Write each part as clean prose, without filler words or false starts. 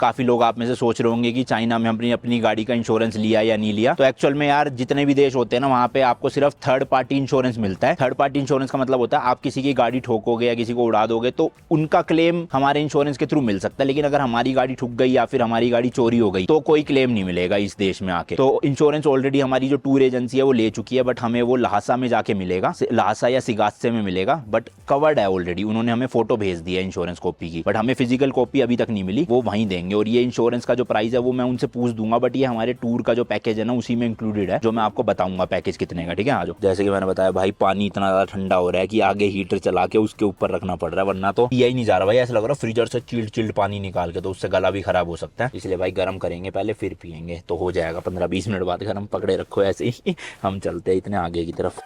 काफी लोग आप में से सोच रहे होंगे कि चाइना में हमने अपनी गाड़ी का इंश्योरेंस लिया या नहीं लिया। तो एक्चुअल में यार जितने भी देश होते हैं ना, वहाँ पे आपको सिर्फ थर्ड पार्टी इंश्योरेंस मिलता है। थर्ड पार्टी इंश्योरेंस का मतलब होता है आप किसी की गाड़ी ठोकोगे या किसी को उड़ा दोगे तो उनका क्लेम हमारे इंश्योरेंस के थ्रू मिल सकता है, लेकिन अगर हमारी गाड़ी ठुक गई या फिर हमारी गाड़ी चोरी हो गई तो कोई क्लेम नहीं मिलेगा इस देश में आके। तो इंश्योरेंस ऑलरेडी हमारी जो टूर एजेंसी है वो ले चुकी है, बट हमें वो लहासा में जाके मिलेगा, लहासा या सिगास्से में मिलेगा, बट कवर्ड है ऑलरेडी। उन्होंने हमें फोटो भेज दिया इंश्योरेंस कॉपी की, बट हमें फिजिकल कॉपी अभी तक नहीं मिली, वो वहीं देंगे। और ये इंश्योरेंस का जो प्राइस है वो मैं उनसे पूछ दूंगा, बट ये हमारे टूर का जो पैकेज है ना उसी में इंक्लूडेड है, जो मैं आपको बताऊंगा पैकेज कितने का। ठीक है, आ जाओ। जैसे कि मैंने बताया भाई, पानी इतना ज्यादा ठंडा हो रहा है कि आगे हीटर चला के उसके ऊपर रखना पड़ रहा है, वरना तो पिया ही नहीं जा रहा भाई। ऐसा लग रहा है फ्रीजर से चिल्ड पानी निकाल के, तो उससे गला भी खराब हो सकता है। इसलिए भाई गर्म करेंगे पहले फिर पियेंगे, तो हो जाएगा 15-20 मिनट बाद। गर्म पकड़े रखो ऐसे ही हम चलते हैं इतने आगे की तरफ।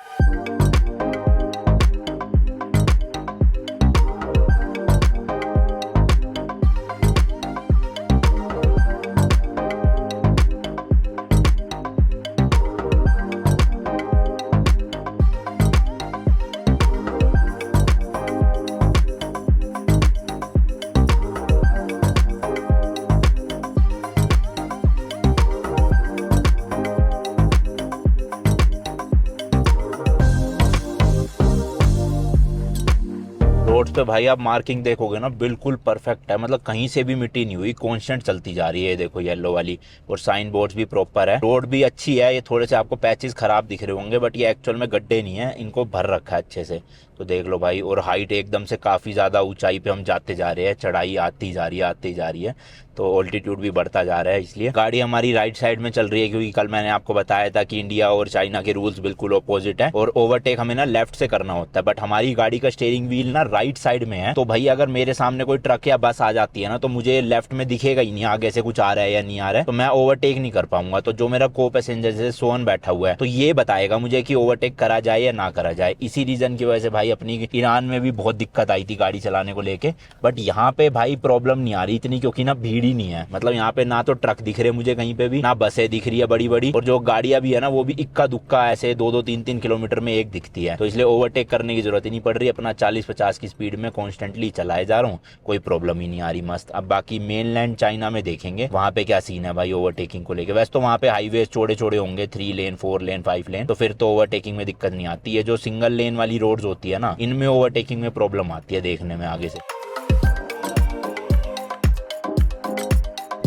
रोड पे भाई आप मार्किंग देखोगे ना बिल्कुल परफेक्ट है, मतलब कहीं से भी मिट्टी नहीं हुई, कांस्टेंट चलती जा रही है। देखो येलो वाली, और साइन बोर्ड्स भी प्रॉपर है, रोड भी अच्छी है। ये थोड़े से आपको पैचेस खराब दिख रहे होंगे, बट ये एक्चुअल में गड्ढे नहीं है, इनको भर रखा है अच्छे से। तो देख लो भाई, और हाइट एकदम से काफ़ी ज़्यादा ऊंचाई पे हम जाते जा रहे हैं, चढ़ाई आती जा रही है आती जा रही है, तो ऑल्टीट्यूड भी बढ़ता जा रहा है। इसलिए गाड़ी हमारी राइट साइड में चल रही है, क्योंकि कल मैंने आपको बताया था कि इंडिया और चाइना के रूल्स बिल्कुल अपोजिट है, और ओवरटेक हमें ना लेफ्ट से करना होता है, बट हमारी गाड़ी का स्टीयरिंग व्हील ना राइट साइड में है। तो भाई अगर मेरे सामने कोई ट्रक या बस आ जाती है ना, तो मुझे लेफ्ट में दिखेगा ही नहीं आगे से कुछ आ रहा है या नहीं आ रहा है, तो मैं ओवरटेक नहीं कर पाऊंगा। तो जो मेरा को पैसेंजर जैसे सोहन बैठा हुआ है, तो ये बताएगा मुझे कि ओवरटेक करा जाए या ना करा जाए। इसी रीजन की वजह से भाई अपनी ईरान में भी बहुत दिक्कत आई थी गाड़ी चलाने को लेके, बट यहाँ पे भाई प्रॉब्लम नहीं आ रही इतनी, क्योंकि ना भीड़ ही नहीं है। मतलब यहाँ पे ना तो ट्रक दिख रहे मुझे कहीं पे भी, ना बसें दिख रही है बड़ी बड़ी, और जो गाड़ियां भी है ना वो भी इक्का दुक्का ऐसे 2-2, 3-3 किलोमीटर में एक दिखती है। तो इसलिए ओवरटेक करने की जरूरत ही नहीं पड़ रही, अपना 40-50 की स्पीड में कॉन्स्टेंटली चलाए जा रहा हूँ, कोई प्रॉब्लम ही नहीं आ रही, मस्त। अब बाकी मेन लैंड चाइना में देखेंगे वहाँ पे क्या सीन है भाई ओवरटेकिंग को लेके। वैसे तो वहाँ पे हाईवे चौड़े चौड़े होंगे, 3 लेन 4 लेन 5 लेन, तो फिर तो ओवरटेकिंग में दिक्कत नहीं आती है। जो सिंगल लेन वाली रोड्स होती है ना, इनमें ओवरटेकिंग में प्रॉब्लम आती है देखने में आगे से।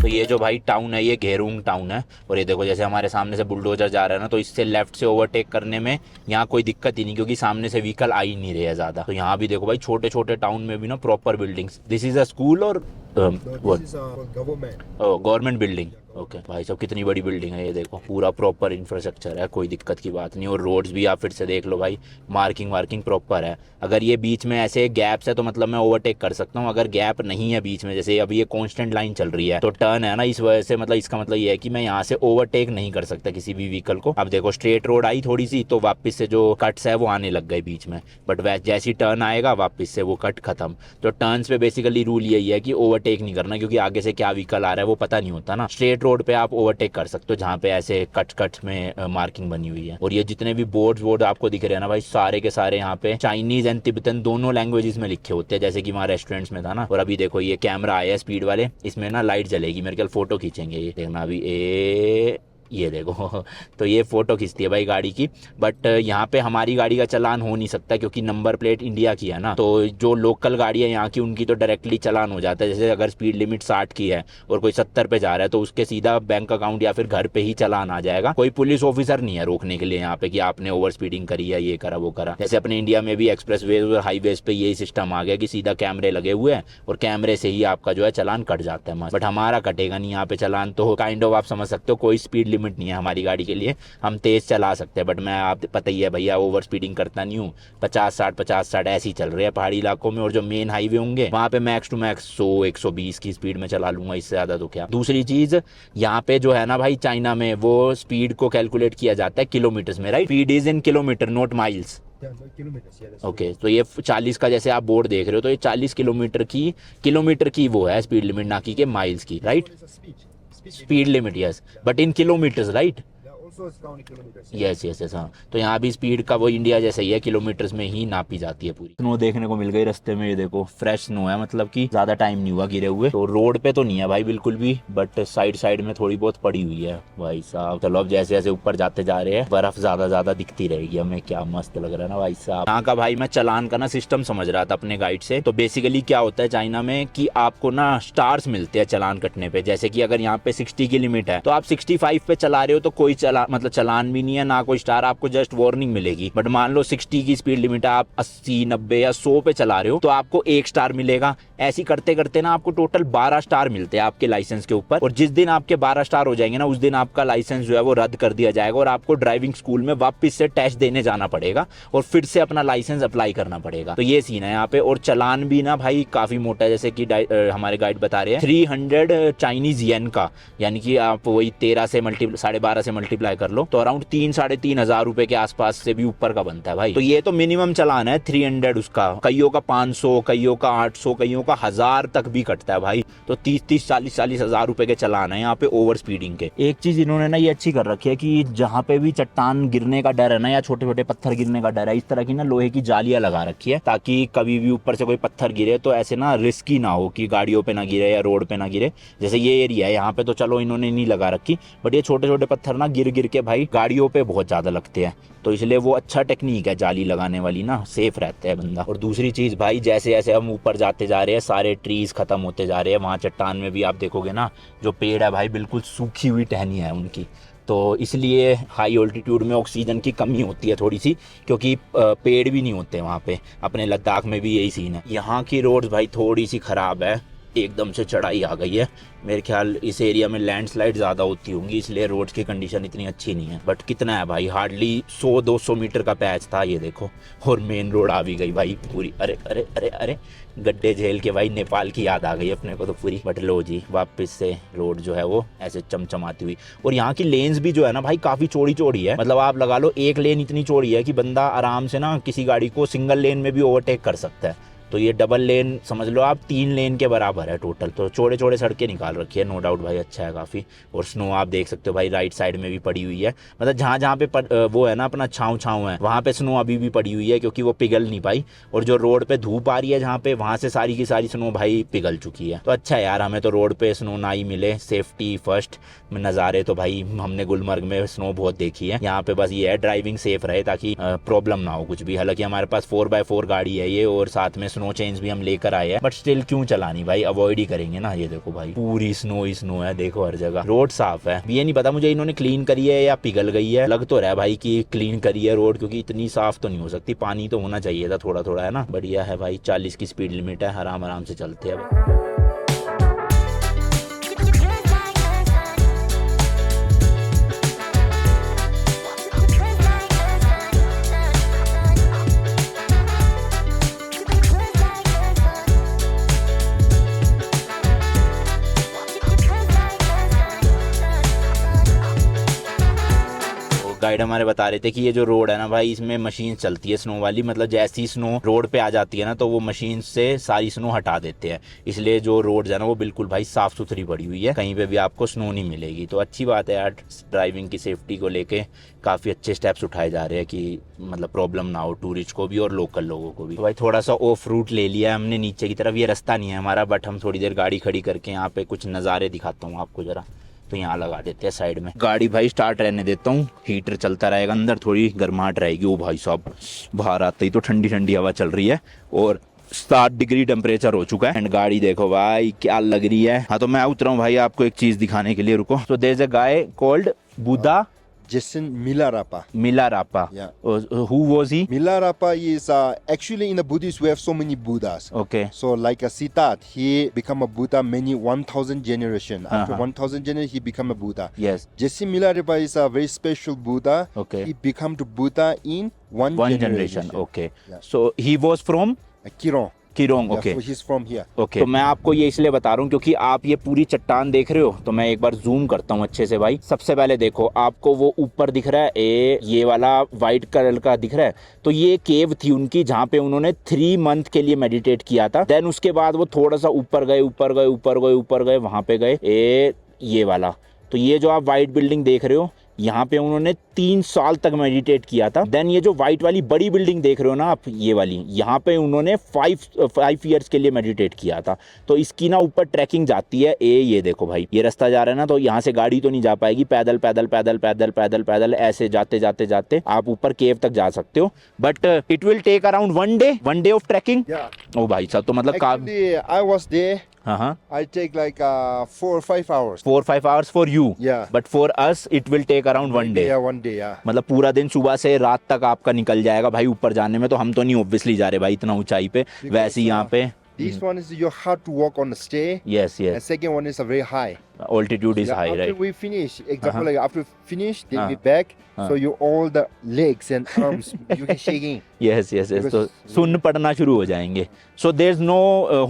तो ये जो भाई टाउन है ये घेरुंग टाउन है, और ये देखो जैसे हमारे सामने से बुलडोजर जा रहा है ना, तो इससे लेफ्ट से ओवरटेक करने में यहाँ कोई दिक्कत ही नहीं, क्योंकि सामने से व्हीकल आ ही नहीं रहे हैं ज्यादा। तो यहाँ भी देखो भाई छोटे छोटे टाउन में भी ना proper buildings. This is a school और गवर्नमेंट बिल्डिंग। ओके भाई साहब कितनी बड़ी बिल्डिंग है ये देखो, पूरा प्रॉपर इंफ्रास्ट्रक्चर है, कोई दिक्कत की बात नहीं। और रोड्स भी आप फिर से देख लो भाई, मार्किंग वार्किंग प्रॉपर है। अगर ये बीच में ऐसे गैप्स है तो मतलब मैं ओवरटेक कर सकता हूँ, अगर गैप नहीं है बीच में, जैसे अभी ये कांस्टेंट लाइन चल रही है तो टर्न है ना, इस वजह से मतलब इसका मतलब ये है कि मैं यहाँ से ओवरटेक नहीं कर सकता किसी भी व्हीकल को। अब देखो स्ट्रेट रोड आई थोड़ी सी, तो वापस से जो कट्स है वो आने लग गए बीच में, बट जैसी टर्न आएगा वापस से वो कट खत्म। तो टर्न्स पे बेसिकली रूल यही है कि ओवरटेक नहीं करना, क्योंकि आगे से क्या व्हीकल आ रहा है वो पता नहीं होता ना। स्ट्रेट रोड पे आप ओवरटेक कर सकते हो जहाँ पे ऐसे कट में मार्किंग बनी हुई है। और ये जितने भी बोर्ड आपको दिख रहे हैं ना भाई, सारे के सारे यहाँ पे चाइनीज एंड तिब्बतन दोनों लैंग्वेजेस में लिखे होते हैं, जैसे कि वहाँ रेस्टोरेंट्स में था ना। और अभी देखो ये कैमरा आया है स्पीड वाले, इसमें ना लाइट जलेगी, मेरे ख्याल फोटो खींचेंगे ये देखना अभी। ये देखो तो ये फोटो खींचती है भाई गाड़ी की, बट यहाँ पे हमारी गाड़ी का चालान हो नहीं सकता, क्योंकि नंबर प्लेट इंडिया की है ना। तो जो लोकल गाड़ी है यहाँ की, उनकी तो डायरेक्टली चालान हो जाता है। जैसे अगर स्पीड लिमिट 60 की है और कोई 70 पे जा रहा है, तो उसके सीधा बैंक अकाउंट या फिर घर पे ही चालान आ जाएगा। कोई पुलिस ऑफिसर नहीं है रोकने के लिए यहाँ पे कि आपने ओवर स्पीडिंग करी है, ये करा वो करा। जैसे अपने इंडिया में भी एक्सप्रेस वे और हाईवेज पे यही सिस्टम आ गया कि सीधा कैमरे लगे हुए हैं और कैमरे से ही आपका जो है चालान कट जाता है, बट हमारा कटेगा नहीं यहाँ पे चालान। तो काइंड ऑफ आप समझ सकते हो कोई स्पीड लिमिट नहीं है हमारी गाड़ी के लिए, हम तेज चला सकते हैं। बट मैं, आप पता ही है भैया, ओवर स्पीडिंग करता नहीं हूँ, 50-60 ऐसे ही चल रहे हैं पहाड़ी इलाकों में। और जो मेन हाईवे होंगे वहां पे मैक्स टू मैक्स 100-120 की स्पीड में चला लूंगा, इससे ज्यादा तो क्या। दूसरी चीज यहाँ पे जो है ना भाई, चाइना में वो स्पीड को कैलकुलेट किया जाता है किलोमीटर्स में, right? Speed is in kilometre not miles. Okay, तो ये 40 का जैसे आप बोर्ड देख रहे हो, तो ये 40 किलोमीटर की वो है स्पीड लिमिट, ना कि माइल्स की, right? Speed limit, yes, but in kilometres, right? also is counted kilometers. Yes yes yes, हाँ। तो यहाँ भी स्पीड का वो इंडिया जैसा ही है, किलोमीटर्स में ही नापी जाती है पूरी। स्नो देखने को मिल गई रास्ते में, ये देखो फ्रेश स्नो है, मतलब कि ज्यादा टाइम नहीं हुआ गिरे हुए। तो रोड पे तो नहीं है भाई बिल्कुल भी, बट साइड साइड में थोड़ी बहुत पड़ी हुई है भाई साहब। चलो अब जैसे जैसे ऊपर जाते जा रहे हैं बर्फ ज्यादा दिखती रहेगी हमें, क्या मस्त लग रहा है ना भाई साहब। यहाँ का भाई मैं चलान का ना सिस्टम समझ रहा था अपने गाइड से। तो बेसिकली क्या होता है चाइना में कि आपको ना स्टार्स मिलते हैं चलान कटने पे। जैसे कि अगर यहाँ पे 60 की लिमिट है तो आप 65 पे चला रहे हो तो कोई चलान भी नहीं है, ना कोई स्टार, आपको जस्ट वार्निंग मिलेगी। बट मान लो 60 की स्पीड लिमिट है, आप 80 90 या 100 पे चला रहे हो तो आपको 1 स्टार मिलेगा। ऐसी करते करते ना आपको टोटल 12 स्टार मिलते हैं आपके लाइसेंस के ऊपर। और जिस दिन आपके 12 स्टार हो जाएंगे ना उस दिन आपका लाइसेंस जो है वो रद्द कर दिया जाएगा और आपको ड्राइविंग स्कूल में वापस से टेस्ट देने जाना पड़ेगा और फिर से अपना लाइसेंस अप्लाई करना पड़ेगा। तो ये सीन है यहाँ पे। और चलान भी ना भाई काफी मोटा है, जैसे कि हमारे गाइड बता रहे हैं 300 चाइनीज येन का, यानी कि आप वही 13 से 12.5 से मल्टीप्लाई कर लो तो अराउंड 3-3.5 हजार रुपए के आसपास से भी ऊपर का बनता है भाई। तो ये तो मिनिमम चलान है 300 उसका, कईयों का 500, कईयों का 800, कईयों का 1000 तक भी कटता है भाई। तो 30-40 हजार रुपए के चलान है यहाँ पे ओवर स्पीडिंग के। एक चीज इन्होंने ना ये अच्छी कर रखी है कि जहाँ पे भी चट्टान गिरने का डर है ना या छोटे छोटे पत्थर गिरने का डर है, इस तरह की ना लोहे की जालियां लगा रखी है ताकि कभी भी ऊपर से कोई पत्थर गिरे तो ऐसे ना रिस्की ना हो कि गाड़ियों पे ना गिरे या रोड पे ना गिरे। जैसे ये एरिया है यहाँ पे तो चलो इन्होंने नहीं लगा रखी, बट ये छोटे छोटे पत्थर ना गिर गिर के भाई गाड़ियों पे बहुत ज्यादा लगते हैं। तो इसलिए वो अच्छा टेक्निक है जाली लगाने वाली ना, सेफ रहता है बंदा। और दूसरी चीज भाई जैसे जैसे हम ऊपर जाते जा रहे हैं सारे ट्रीज खत्म होते जा रहे हैं। वहाँ चट्टान में भी आप देखोगे ना जो पेड़ है भाई बिल्कुल सूखी हुई टहनी है उनकी। तो इसलिए हाई ऑल्टीट्यूड में ऑक्सीजन की कमी होती है थोड़ी सी, क्योंकि पेड़ भी नहीं होते वहाँ पे। अपने लद्दाख में भी यही सीन है। यहाँ की रोड्स भाई थोड़ी सी खराब है, एकदम से चढ़ाई आ गई है। मेरे ख्याल इस एरिया में लैंडस्लाइड ज़्यादा होती होंगी इसलिए रोड्स की कंडीशन इतनी अच्छी नहीं है। बट कितना है भाई, हार्डली 100-200 मीटर का पैच था ये देखो, और मेन रोड आ भी गई भाई पूरी। अरे अरे अरे अरे गड्ढे झेल के भाई नेपाल की याद आ गई अपने को तो पूरी। बट लो जी वापस से रोड जो है वो ऐसे चमचमाती हुई। और यहाँ की लेन्स भी जो है ना भाई काफ़ी चौड़ी चौड़ी है, मतलब आप लगा लो एक लेन इतनी चौड़ी है कि बंदा आराम से ना किसी गाड़ी को सिंगल लेन में भी ओवरटेक कर सकता है। तो ये डबल लेन समझ लो आप 3 लेन के बराबर है टोटल। तो चौड़े चौड़े सड़कें निकाल रखी है, नो डाउट भाई अच्छा है काफ़ी। और स्नो आप देख सकते हो भाई राइट साइड में भी पड़ी हुई है, मतलब जहाँ जहाँ पे वो है ना अपना छाँव है वहाँ पे स्नो अभी भी पड़ी हुई है क्योंकि वो पिघल नहीं पाई। और जो रोड पे धूप आ रही है जहाँ पे वहाँ से सारी की सारी स्नो भाई पिघल चुकी है। तो अच्छा है यार, हमें तो रोड पे स्नो ना ही मिले, सेफ्टी फर्स्ट। नज़ारे तो भाई हमने गुलमर्ग में स्नो बहुत देखी है, यहाँ पे बस ये है ड्राइविंग सेफ रहे ताकि प्रॉब्लम ना हो कुछ भी। हालांकि हमारे पास 4x4 गाड़ी है ये और साथ में स्नो चेंज भी हम लेकर आए हैं, बट स्टिल क्यों चलानी भाई, अवॉइड ही करेंगे ना। ये देखो भाई पूरी स्नो ही स्नो है, देखो हर जगह। रोड साफ है, ये नहीं पता मुझे इन्होंने क्लीन करी है या पिघल गई है। लग तो रहा है भाई कि क्लीन करी है रोड, क्योंकि इतनी साफ तो नहीं हो सकती, पानी तो होना चाहिए था थोड़ा थोड़ा है ना। बढ़िया है भाई, 40 की स्पीड लिमिट है, आराम आराम से चलते हैं। गाइड हमारे बता रहे थे कि ये जो रोड है ना भाई इसमें मशीन चलती है स्नो वाली, मतलब जैसी स्नो रोड पे आ जाती है ना तो वो मशीन से सारी स्नो हटा देते हैं। इसलिए जो रोड है ना वो बिल्कुल भाई साफ सुथरी पड़ी हुई है, कहीं पे भी आपको स्नो नहीं मिलेगी। तो अच्छी बात है यार, ड्राइविंग की सेफ्टी को लेके काफ़ी अच्छे स्टेप्स उठाए जा रहे हैं कि मतलब प्रॉब्लम ना हो टूरिस्ट को भी और लोकल लोगों को भी। तो भाई थोड़ा सा ऑफ रूट ले लिया हमने नीचे की तरफ, ये रास्ता नहीं है हमारा, बट हम थोड़ी देर गाड़ी खड़ी करके यहाँ पे कुछ नज़ारे दिखाता हूँ आपको जरा। तो यहाँ लगा देते हैं साइड में गाड़ी भाई, स्टार्ट रहने देता हूँ, हीटर चलता रहेगा, अंदर थोड़ी गर्माहट रहेगी। ओ भाई साहब बाहर आते ही तो ठंडी ठंडी हवा चल रही है और 7 डिग्री टेम्परेचर हो चुका है। एंड गाड़ी देखो भाई क्या लग रही है। हाँ तो मैं उतरा हूँ भाई आपको एक चीज दिखाने के लिए, रुको। तो there is a guy called Buddha Jason Milarepa. Milarepa. Yeah. Who was he? Milarepa is actually in the Buddhist we have so many Buddhas. Okay. So like a Siddhartha, he become a Buddha many 1000 generation. After 1000 generation he become a Buddha. Yes. Jason Milarepa is a very special Buddha. Okay. He become to Buddha in one generation. Okay. Yeah. So he was from Kirong. Kirong. Okay, he's from here. Okay. तो मैं आपको ये इसलिए बता रहा हूँ क्योंकि आप ये पूरी चट्टान देख रहे हो, तो मैं एक बार जूम करता हूँ अच्छे से भाई। सबसे पहले देखो आपको वो ऊपर दिख रहा है, ये वाला व्हाइट कलर का दिख रहा है, तो ये केव थी उनकी जहाँ पे उन्होंने 3 मंथ के लिए मेडिटेट किया था। देन उसके बाद वो थोड़ा सा ऊपर गए, वहां पे गए ये वाला। तो ये जो आप व्हाइट बिल्डिंग देख रहे हो यहाँ पे उन्होंने 3 साल तक मेडिटेट किया था। देन ये जो व्हाइट वाली बड़ी बिल्डिंग देख रहे हो ना आप, ये वाली, यहाँ पे उन्होंने 5 ईयर्स के लिए मेडिटेट किया था। तो इसकी ना ऊपर ट्रैकिंग जाती है। ये देखो भाई, ये रास्ता जा रहा है ना, तो यहाँ से गाड़ी तो नहीं जा पाएगी, पैदल पैदल पैदल पैदल पैदल पैदल ऐसे जाते जाते जाते आप ऊपर केव तक जा सकते हो। But it will take around 1 day of trekking. ओ भाई साहब, तो मतलब Actually, I was there. हाँ, I take like 4 or 5 hours. 4-5 hours for you, Yeah. but for us it will take around 1 day. Yeah, 1 day. Yeah. मतलब पूरा दिन सुबह से रात तक आपका निकल जाएगा भाई ऊपर जाने में। तो हम तो नहीं ऑब्वियसली जा रहे भाई इतना ऊंचाई पे। वैसे ही यहाँ पे This one is your hard to walk on the stair. yes And second one is a very high. altitude is Yeah, high, after right? we finish, example like after finish, then we Uh-huh. back. Uh. So you all the legs and arms you can shaking. yes yes Because- तो सुन्न पड़ना शुरू हो जाएंगे। so there's no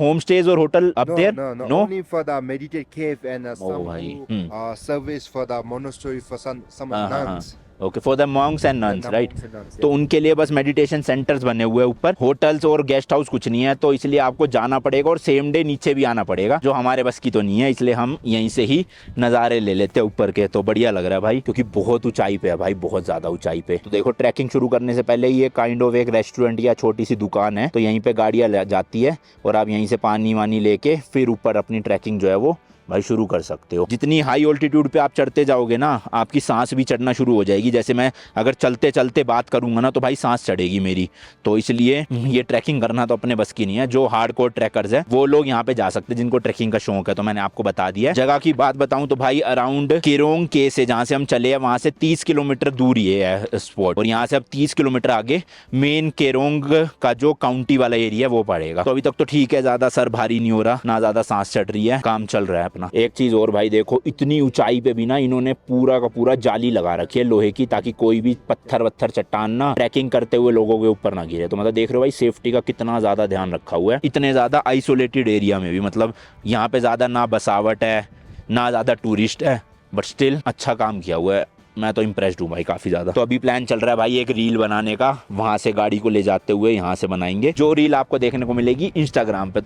home stays or hotel up No, there? no. Only for the meditate cave and some bhai. who, service for the monastery for some nuns. Okay, for the Monks and nuns, the right. monks and nuns, तो उनके लिए बस meditation centres बने हुए हैं ऊपर, hotels और guest house कुछ नहीं है। तो इसलिए आपको जाना पड़ेगा और सेम डे नीचे भी आना पड़ेगा, जो हमारे बस की तो नहीं है। इसलिए हम यहीं से ही नज़ारे ले लेते हैं ऊपर के। तो बढ़िया लग रहा है भाई, क्योंकि बहुत ऊंचाई पे है भाई, बहुत ज़्यादा ऊंचाई पे। तो देखो, ट्रैकिंग शुरू करने से पहले ये काइंड ऑफ एक रेस्टोरेंट या छोटी सी दुकान है। तो यहीं पे गाड़ियाँ जाती है और आप यहीं से पानी वानी लेके फिर ऊपर अपनी ट्रैकिंग जो है वो भाई शुरू कर सकते हो। जितनी हाई ऑल्टीट्यूड पे आप चढ़ते जाओगे ना, आपकी सांस भी चढ़ना शुरू हो जाएगी। जैसे मैं अगर चलते चलते बात करूंगा ना, तो भाई सांस चढ़ेगी मेरी। तो इसलिए ये ट्रैकिंग करना तो अपने बस की नहीं है। जो हार्डकोर ट्रैकर्स हैं वो लोग यहाँ पे जा सकते हैं, जिनको ट्रैकिंग का शौक है। तो मैंने आपको बता दिया। जगह की बात बताऊं तो भाई अराउंड केरोंग के से, जहाँ से हम चले हैं, वहाँ से 30 किलोमीटर दूर ये है स्पॉट। और यहाँ से अब 30 किलोमीटर आगे मेन केरोंग का जो काउंटी वाला एरिया वो पड़ेगा। तो अभी तक तो ठीक है, ज्यादा सर भारी नहीं हो रहा, ना ज्यादा सांस चढ़ रही है, काम चल रहा है। एक चीज और भाई देखो, इतनी ऊंचाई पे भी ना इन्होंने पूरा का पूरा जाली लगा रखी है लोहे की, ताकि कोई भी पत्थर वत्थर चट्टान ना ट्रैकिंग करते हुए लोगों के ऊपर ना गिरे। तो मतलब देख रहे हो भाई, सेफ्टी का कितना ज्यादा ध्यान रखा हुआ है, इतने ज्यादा आइसोलेटेड एरिया में भी। मतलब यहाँ पे ज्यादा ना बसावट है, ना ज्यादा टूरिस्ट है, बट स्टिल अच्छा काम किया हुआ है। मैं तो इम्प्रेस्ड हूँ भाई काफी ज्यादा। तो अभी प्लान चल रहा है भाई एक रील बनाने का, वहां से गाड़ी को ले जाते हुए यहाँ से बनाएंगे, जो रील आपको देखने को मिलेगी इंस्टाग्राम पे।